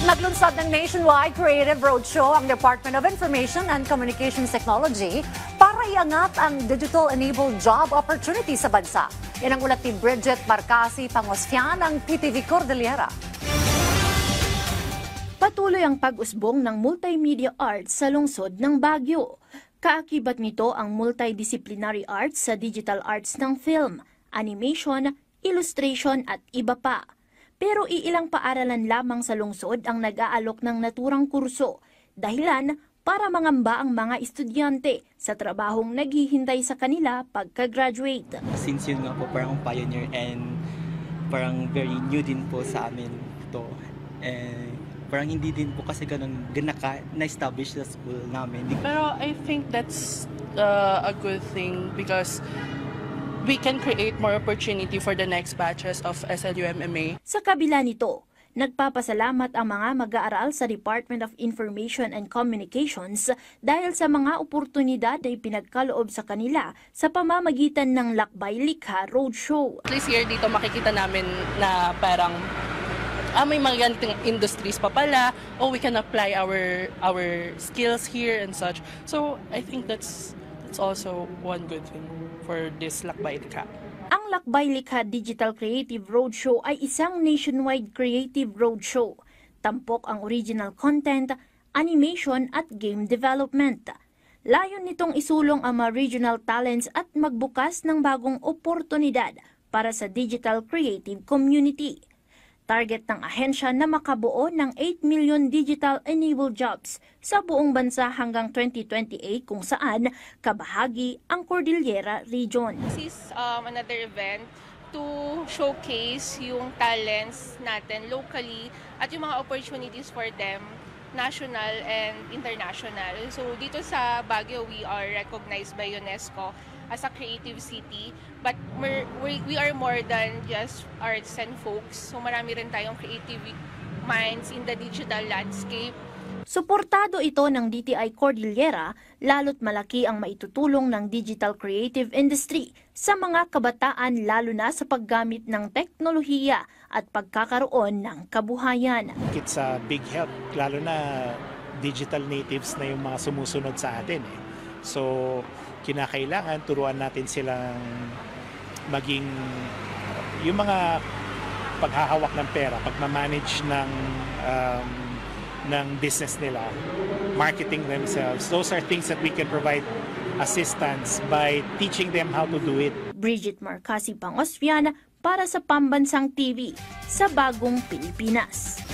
Naglunsad ng nationwide creative roadshow ang Department of Information and Communications Technology para iangat ang digital-enabled job opportunity sa bansa. Yan ang ulat ni Bridget Marcasi Pangosfian ng PTV Cordillera. Patuloy ang pag-usbong ng multimedia arts sa lungsod ng Baguio. Kaakibat nito ang multidisciplinary arts sa digital arts ng film, animation, illustration at iba pa. Pero iilang paaralan lamang sa lungsod ang nag-aalok ng naturang kurso, dahilan para mangamba ang mga estudyante sa trabahong naghihintay sa kanila pagka-graduate. Since yun nga po parang pioneer and parang very new din po sa amin to. And parang hindi din po kasi ganun na-establish sa school namin. Pero I think that's a good thing because we can create more opportunity for the next batches of SLUMMA. Sa kabila nito, nagpapasalamat ang mga mag-aaral sa Department of Information and Communications dahil sa mga oportunidad na ipinagkaloob sa kanila sa pamamagitan ng Lakbay Likha Roadshow. This year dito makikita namin na parang may mga ganitong industries pa pala, we can apply our skills here and such. So I think that's also one good thing for this Lakbay Likha. Ang Lakbay Likha Digital Creative Roadshow ay isang nationwide creative roadshow. Tampok ang original content, animation at game development. Layon nitong isulong ang mga regional talents at magbukas ng bagong oportunidad para sa digital creative community. Target ng ahensya na makabuo ng 8 million digital-enabled jobs sa buong bansa hanggang 2028 kung saan kabahagi ang Cordillera Region. This is another event to showcase yung talents natin locally at yung mga opportunities for them, national and international. So dito sa Baguio, we are recognized by UNESCO as a creative city, but we are more than just arts and folks. So marami rin tayong creative minds in the digital landscape. Suportado ito ng DTI Cordillera, lalo't malaki ang maitutulong ng digital creative industry sa mga kabataan lalo na sa paggamit ng teknolohiya at pagkakaroon ng kabuhayan. It's a big help, lalo na digital natives na yung mga sumusunod sa atin. So kinakailangan turuan natin silang maging yung mga paghahawak ng pera, pagmamanage ng business nila, marketing themselves. Those are things that we can provide assistance by teaching them how to do it. Bridget Marcasi Pangosfian para sa Pambansang TV sa Bagong Pilipinas.